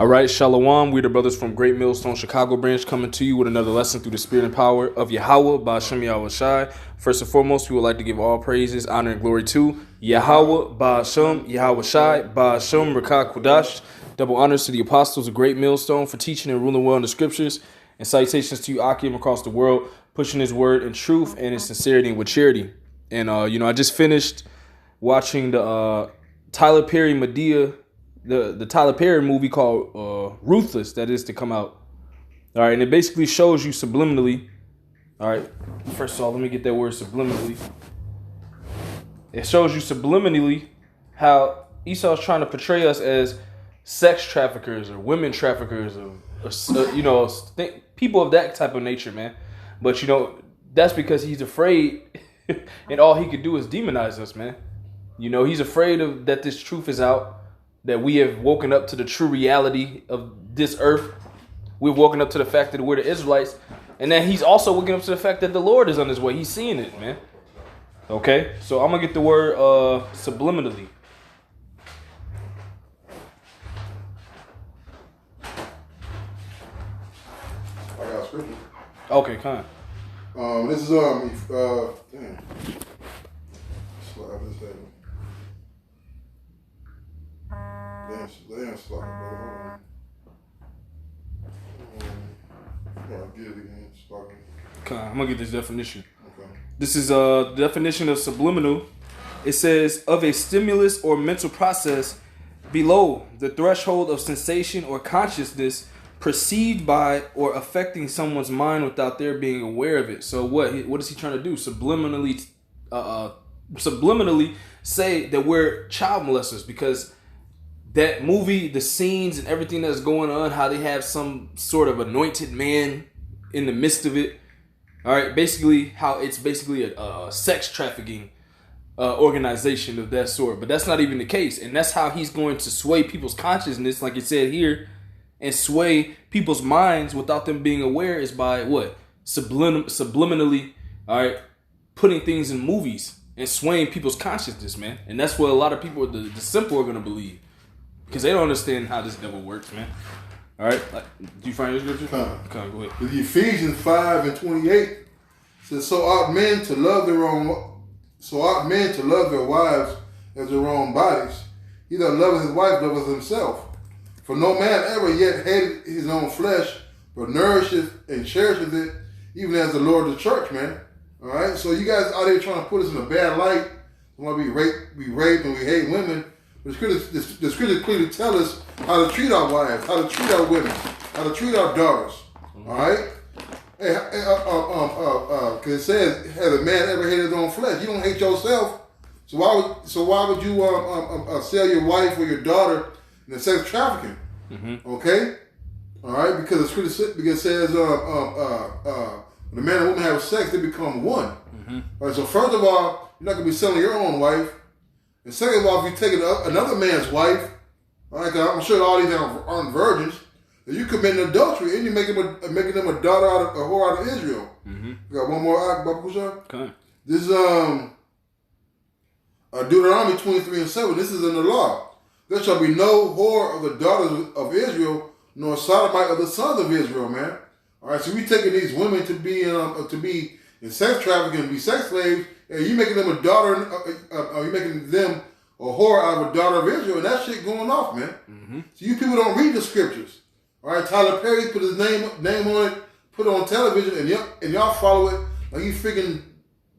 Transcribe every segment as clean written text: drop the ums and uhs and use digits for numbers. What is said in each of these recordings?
All right, Shalom. We're the brothers from Great Millstone, Chicago branch, coming to you with another lesson through the spirit and power of Yahweh by Hashem Yahweh Shai. First and foremost, we would like to give all praises, honor, and glory to Yahweh, Ba Hashem, Yahweh Shai, Ba Hashem, Rakah Kudash. Double honors to the apostles of Great Millstone for teaching and ruling well in the scriptures. And salutations to you, Akim, across the world, pushing his word in truth and in sincerity and with charity. And, I just finished watching the Tyler Perry Madea, the Tyler Perry movie called Ruthless that is to come out. All right, and it basically shows you subliminally. All right, first of all, let me get that word subliminally. It shows you subliminally how Esau's trying to portray us as sex traffickers or women traffickers or people of that type of nature, man. But that's because he's afraid, and all he could do is demonize us, man. He's afraid of that this truth is out. That we have woken up to the true reality of this earth. We've woken up to the fact that we're the Israelites. And then he's also waking up to the fact that the Lord is on his way. He's seeing it, man. Okay? So I'm going to get the word subliminally. I got a scripture. Okay, kind. This is, damn. Slide this down. Damn, slide, brother. Get it again. Okay, I'm going to get this definition. Okay. This is the definition of subliminal. It says, of a stimulus or mental process below the threshold of sensation or consciousness perceived by or affecting someone's mind without their being aware of it. So what is he trying to do? Subliminally say that we're child molesters, because that movie, the scenes and everything that's going on, how they have some sort of anointed man in the midst of it. All right, basically how it's basically a sex trafficking organization of that sort. But that's not even the case. And that's how he's going to sway people's consciousness, like it said here, and sway people's minds without them being aware, is by what? Subliminally, all right, putting things in movies and swaying people's consciousness, man. And that's what a lot of people, the simple, are going to believe. Because they don't understand how this devil works, man. All right? Do you find your scripture? Come on, go ahead. The Ephesians 5:28 says, So ought men to love their wives as their own bodies. He that loveth his wife loveth himself. For no man ever yet hated his own flesh, but nourisheth and cherisheth it, even as the Lord of the church, man. All right? So you guys out there trying to put us in a bad light. We want to be raped and we hate women. The scripture clearly tell us how to treat our wives, how to treat our women, how to treat our daughters. All right? Because it says, has a man ever hated his own flesh? You don't hate yourself. So why would you sell your wife or your daughter in sex trafficking? Mm-hmm. Okay? All right? Because the scripture says when a man and woman have sex, they become one. Mm-hmm. All right? So first of all, you're not going to be selling your own wife. And second of all, if you take another man's wife, all right, I'm sure all these aren't virgins, then you commit adultery and you're making them a daughter a whore out of Israel. Mm-hmm. You got one more act, Baba Kusha? Okay. This is Deuteronomy 23:7. This is in the law. There shall be no whore of the daughters of Israel, nor sodomite of the sons of Israel, man. All right, so we taking these women to be in sex trafficking, to be sex slaves. And you making them a daughter, you making them a whore out of a daughter of Israel, and that shit going off, man. Mm-hmm. So you people don't read the scriptures. All right, Tyler Perry put his name on it, put it on television, and y'all follow it like he's freaking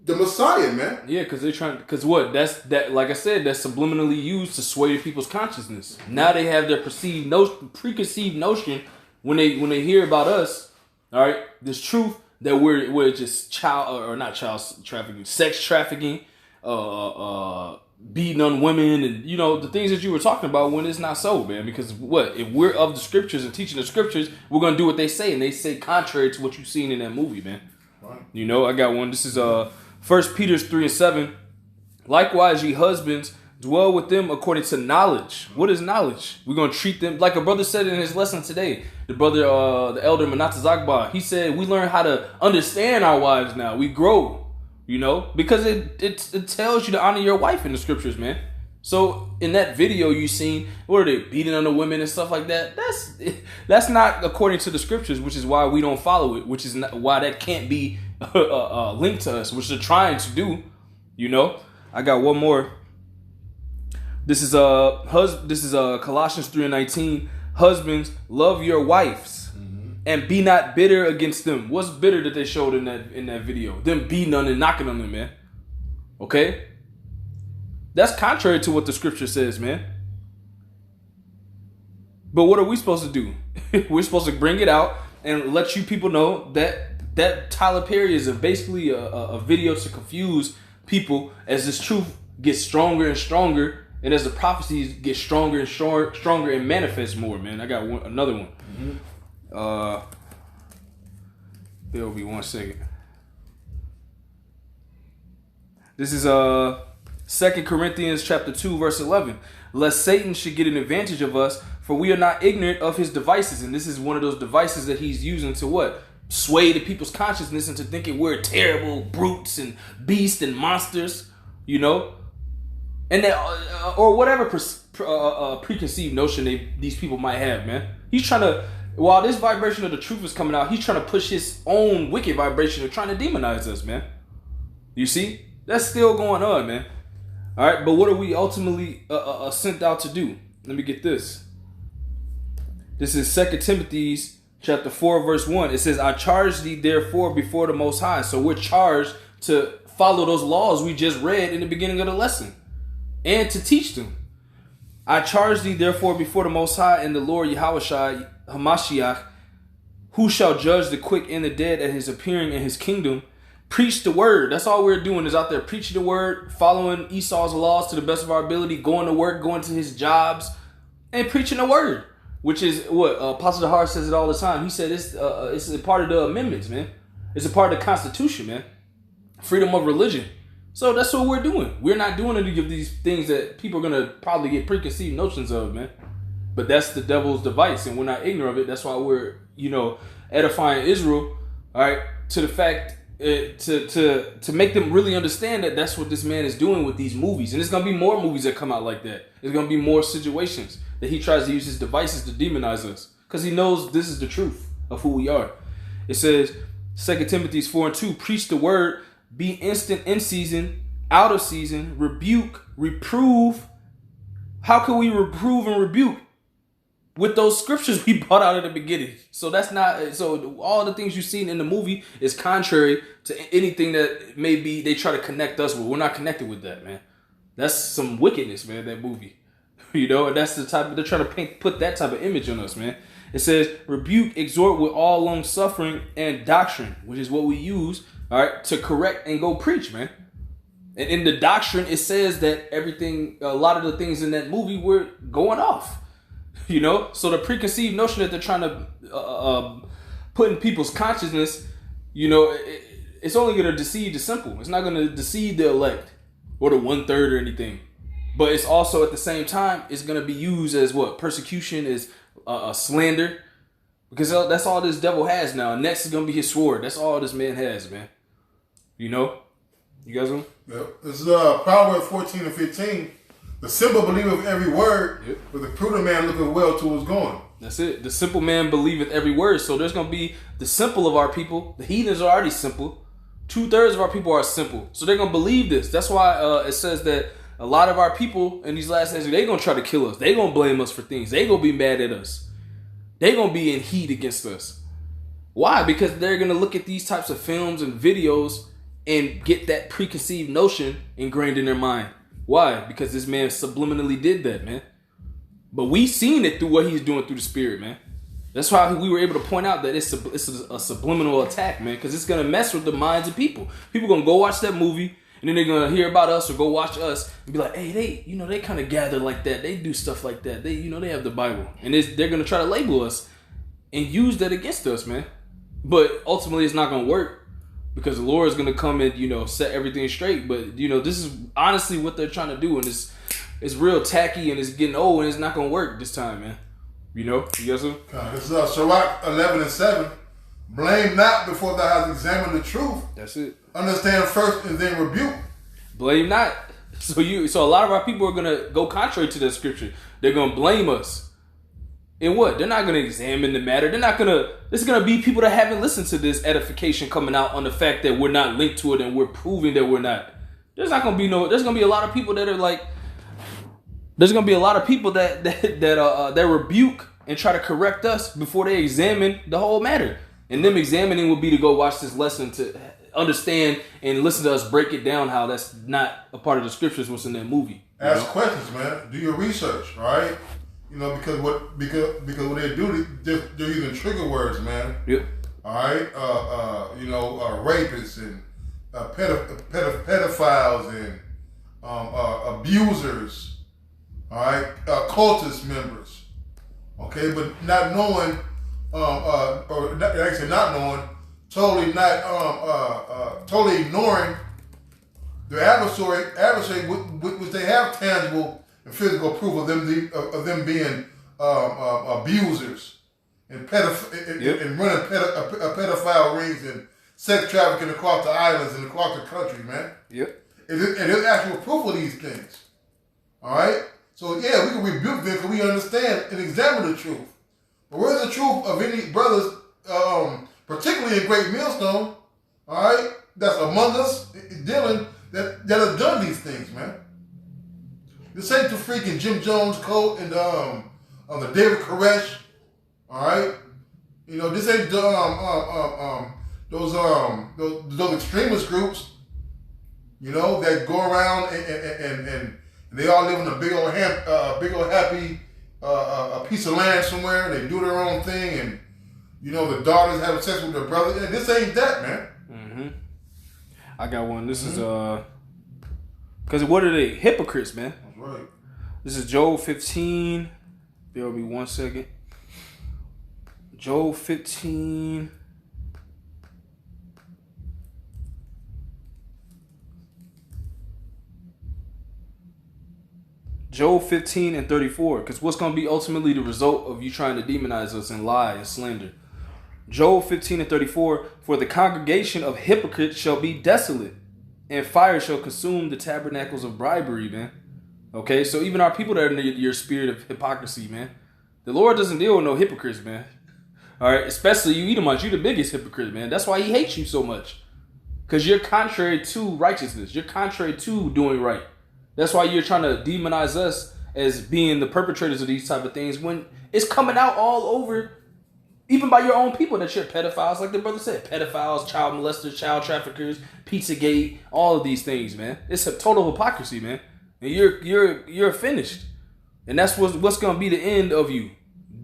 the Messiah, man. Yeah, because they're trying. Because what? Like I said, that's subliminally used to sway people's consciousness. Now they have their preconceived notion when they hear about us. All right, this truth. That we're just sex trafficking, beating on women, and the things that you were talking about, when it's not so, man. Because if we're of the scriptures and teaching the scriptures, we're gonna do what they say, and they say contrary to what you've seen in that movie, man. Right. I got one. This is 1 Peter 3:7. Likewise, ye husbands, dwell with them according to knowledge. What is knowledge? We're gonna treat them like a brother said in his lesson today. The brother, the elder Manata Zagba, he said we learn how to understand our wives now. We grow, because it tells you to honor your wife in the scriptures, man. So in that video you seen, what are they beating on the women and stuff like that? That's not according to the scriptures, which is why we don't follow it. Which is why that can't be linked to us, which they're trying to do. You know, I got one more. This is Colossians 3:19. Husbands, love your wives and be not bitter against them. What's bitter that they showed in that video? Them beating on and knocking on them, man. Okay? That's contrary to what the scripture says, man. But what are we supposed to do? We're supposed to bring it out and let you people know that Tyler Perry is basically a video to confuse people as this truth gets stronger and stronger, and as the prophecies get stronger and stronger and manifest more, man. I got another one. There'll be 1 second. This is 2 Corinthians chapter 2, verse 11. Lest Satan should get an advantage of us, for we are not ignorant of his devices. And this is one of those devices that he's using to what? Sway the people's consciousness into thinking we're terrible brutes and beasts and monsters, you know? And that, or whatever preconceived notion these people might have, man. He's trying to, while this vibration of the truth is coming out, he's trying to push his own wicked vibration of trying to demonize us, man. You see? That's still going on, man. All right, but what are we ultimately sent out to do? Let me get this. This is 2 Timothy chapter 4, verse 1. It says, I charge thee therefore before the Most High. So we're charged to follow those laws we just read in the beginning of the lesson and to teach them. I charge thee therefore before the Most High and the Lord Yahushua Hamashiach, who shall judge the quick and the dead at his appearing in his kingdom. Preach the word. That's all we're doing is out there preaching the word, following Esau's laws to the best of our ability, going to work, going to his jobs, and preaching the word. Which is what Apostle DeHart says it all the time. He said it's a part of the amendments, man. It's a part of the Constitution, man. Freedom of religion. So that's what we're doing. We're not doing any of these things that people are going to probably get preconceived notions of, man. But that's the devil's device, and we're not ignorant of it. That's why we're, edifying Israel, all right, to the fact to make them really understand that that's what this man is doing with these movies. And there's going to be more movies that come out like that. There's going to be more situations that he tries to use his devices to demonize us, because he knows this is the truth of who we are. It says, 2 Timothy 4:2, preach the word, be instant in season, out of season, rebuke, reprove. How can we reprove and rebuke? With those scriptures we brought out at the beginning. So that's not, so all the things you've seen in the movie is contrary to anything that maybe they try to connect us with. We're not connected with that, man. That's some wickedness, man, that movie. And that's the type, they're trying to put that type of image on us, man. It says, rebuke, exhort with all long suffering and doctrine, which is what we use, all right, to correct and go preach, man. And in the doctrine, it says that a lot of the things in that movie were going off. So the preconceived notion that they're trying to put in people's consciousness, it's only going to deceive the simple. It's not going to deceive the elect or the 1/3 or anything. But it's also at the same time, it's going to be used as what? Persecution, is slander. Because that's all this devil has now. Next is going to be his sword. That's all this man has, man. You guys know? Yep. This is Proverbs 14:15. The simple believeth every word, yep, but the prudent man looketh well to his going. That's it. The simple man believeth every word. So there's going to be the simple of our people. The heathens are already simple. 2/3 of our people are simple. So they're going to believe this. That's why it says that a lot of our people in these last days, they're going to try to kill us. They're going to blame us for things. They're going to be mad at us. They're going to be in heat against us. Why? Because they're going to look at these types of films and videos and get that preconceived notion ingrained in their mind. Why? Because this man subliminally did that, man. But we seen it through what he's doing through the spirit, man. That's why we were able to point out that it's a subliminal attack, man. Because it's going to mess with the minds of people. People going to go watch that movie, and then they're going to hear about us or go watch us and be like, hey, they kind of gather like that. They do stuff like that. They have the Bible. And they're going to try to label us and use that against us, man. But ultimately, it's not going to work. Because the Lord is going to come and, set everything straight. But, this is honestly what they're trying to do. And it's real tacky and it's getting old and it's not going to work this time, man. You guys know? This is Sirach 11:7. Blame not before thou hast examined the truth. That's it. Understand first and then rebuke. Blame not. So a lot of our people are gonna go contrary to the scripture. They're gonna blame us. And what? They're not gonna examine the matter. There's gonna be people that haven't listened to this edification coming out on the fact that we're not linked to it and we're proving that we're not. There's gonna be a lot of people that are like, there's gonna be a lot of people that rebuke and try to correct us before they examine the whole matter. And them examining will be to go watch this lesson to understand and listen to us break it down how that's not a part of the scriptures what's in that movie. Ask questions, man. Do your research, right? Because what they do, they're using trigger words, man. Yep. All right. Rapists and pedophiles and abusers. All right. Cultist members. Okay, but not knowing, or actually not knowing, totally ignoring their adversary, which they have tangible and physical proof of them being abusers and and running pedophile rings and sex trafficking across the islands and across the country, man. Yep. And there's actual proof of these things. All right. So yeah, we can rebuke them because we understand and examine the truth. But where's the truth of any brothers, particularly in Great Millstone, all right, that's among us dealing that have done these things, man. This ain't the freaking Jim Jones code and the David Koresh, all right. This ain't those extremist groups, that go around and they all live in a big old happy piece of land somewhere. They do their own thing, and the daughters having sex with their brother. And this ain't that, man. Mm-hmm. I got one. This is because what are they? Hypocrites, man. That's right. This is Joel 15. Bear with me 1 second. Joel 15. Joel 15 and 34, because what's going to be ultimately the result of you trying to demonize us and lie and slander? Joel 15 and 34, for the congregation of hypocrites shall be desolate, and fire shall consume the tabernacles of bribery, man. Okay, so even our people that are in your spirit of hypocrisy, man. The Lord doesn't deal with no hypocrites, man. All right, especially you Edomites, you're the biggest hypocrite, man. That's why he hates you so much. Because you're contrary to righteousness. You're contrary to doing right. That's why you're trying to demonize us as being the perpetrators of these type of things when it's coming out all over, even by your own people, that you're pedophiles, like the brother said, pedophiles, child molesters, child traffickers, Pizzagate, all of these things, man. It's a total hypocrisy, man. And you're finished, and that's what's gonna be the end of you,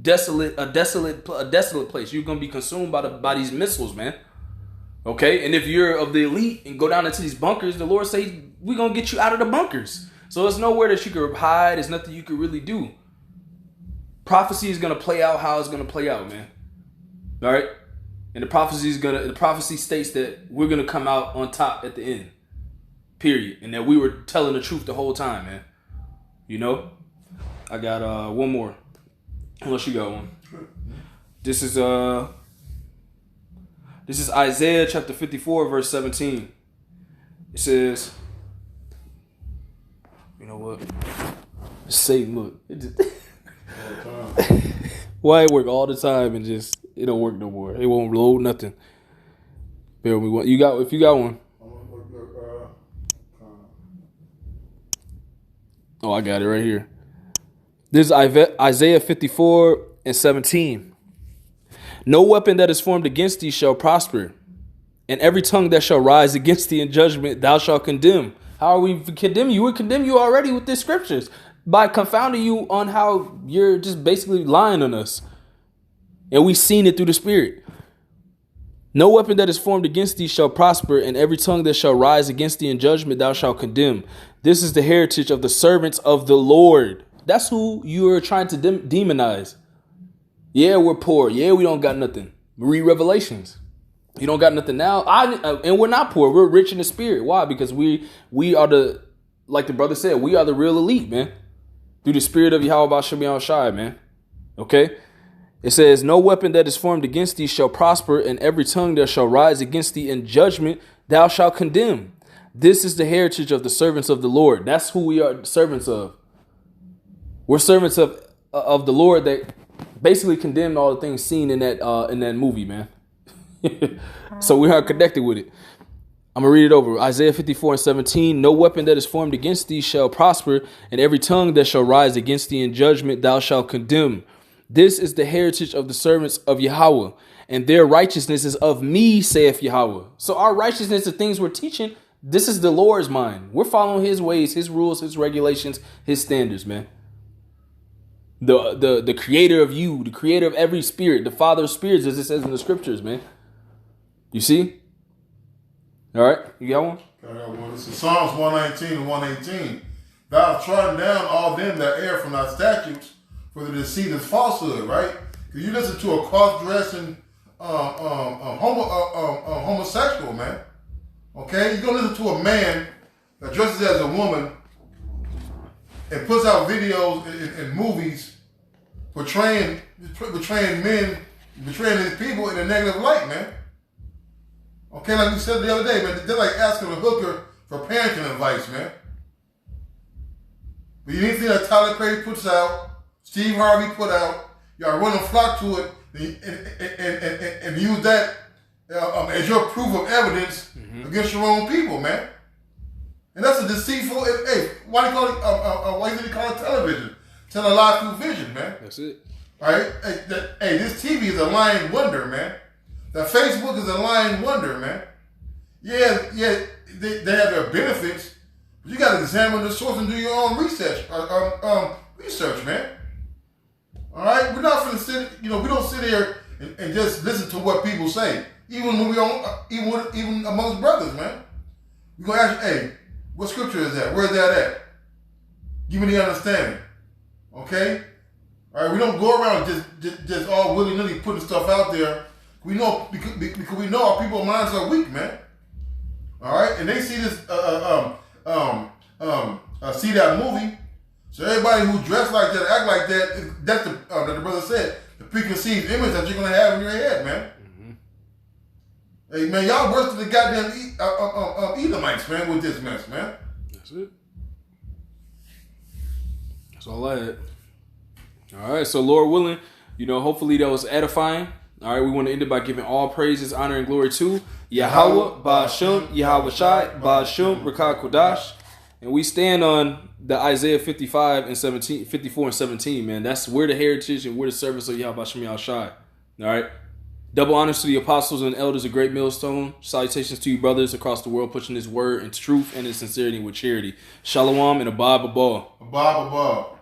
a desolate place. You're gonna be consumed by these missiles, man. Okay, and if you're of the elite and go down into these bunkers, the Lord says we're going to get you out of the bunkers. So there's nowhere that you can hide. There's nothing you can really do. Prophecy is going to play out how it's going to play out, man. All right? And the prophecy states that we're going to come out on top at the end. Period. And that we were telling the truth the whole time, man. I got one more. Unless you got one. This is Isaiah chapter 54, verse 17. It says, you know what? Satan, look. Why it work all the time and just, it don't work no more. It won't load nothing. Bear with me. If you got one. Oh, I got it right here. This is Isaiah 54 and 17. No weapon that is formed against thee shall prosper, and every tongue that shall rise against thee in judgment thou shalt condemn. How are we condemn you? We condemn you already with the scriptures by confounding you on how you're just basically lying on us. And we've seen it through the Spirit. No weapon that is formed against thee shall prosper, and every tongue that shall rise against thee in judgment thou shalt condemn. This is the heritage of the servants of the Lord. That's who you are trying to demonize. Yeah, we're poor. Yeah, we don't got nothing. Read Revelations. You don't got nothing now. And we're not poor. We're rich in the spirit. Why? Because we are like the brother said, we are the real elite, man. Through the spirit of Yahweh Ba'Shem Yahushai, man. Okay? It says, no weapon that is formed against thee shall prosper, and every tongue that shall rise against thee in judgment thou shalt condemn. This is the heritage of the servants of the Lord. That's who we are servants of. We're servants of the Lord that basically condemned all the things seen in that movie, man. So we are connected with it. I'm going to read it over. Isaiah 54:17. No weapon that is formed against thee shall prosper, and every tongue that shall rise against thee in judgment thou shalt condemn. This is the heritage of the servants of Yahweh, and their righteousness is of me, saith Yahweh. So our righteousness, the things we're teaching, this is the Lord's mind. We're following his ways, his rules, his regulations, his standards, man. The creator of you, the creator of every spirit, the father of spirits, as it says in the scriptures, man. You see? All right, you got one? I got one. This is Psalms 119 and 118. Thou hast trodden down all them that err from thy statutes, for the deceit is falsehood, right? Because you listen to a cross-dressing homosexual, man. Okay? You're going to listen to a man that dresses as a woman and puts out videos and movies portraying men, betraying his people in a negative light, man. Okay, like we said the other day, man, they're like asking a hooker for parenting advice, man. But anything that Tyler Perry puts out, Steve Harvey put out, y'all run a flock to it and use that as your proof of evidence against your own people, man. And that's a deceitful. Hey, why do you call it? Why do you call it television? Tell a lie through vision, man. That's it. All right. Hey, this TV is a lying wonder, man. That Facebook is a lying wonder, man. Yeah, they have their benefits, but you got to examine the source and do your own research. Research, man. All right, we're not gonna sit. We don't sit here and just listen to what people say. Even when we don't, even amongst brothers, man. We gonna ask, hey, what scripture is that? Where's that at? Give me the understanding. Okay. All right, we don't go around just all willy-nilly putting stuff out there. We know because we know our people's minds are weak, man. All right, and they see this see that movie. So everybody who dressed like that, act like that, that's the brother said, the preconceived image that you're gonna have in your head, man. Hey man, y'all worse than the goddamn Edomites, man, with this mess, man. That's it. That's all I had. All right, so Lord willing, hopefully that was edifying. All right, we want to end it by giving all praises, honor, and glory to Yahweh, Ba'ashem, Yahweh Shai, Ba'ashem, Rakah Kodash. And we stand on the Isaiah 54 and 17, man. That's we're the heritage and we're the service of Yahweh Ba'ashem, Yahweh Shai. All right. Double honors to the apostles and elders of Great Millstone. Salutations to you brothers across the world pushing this word in truth and in sincerity with charity. Shalom and Abba Abba. Abba Abba.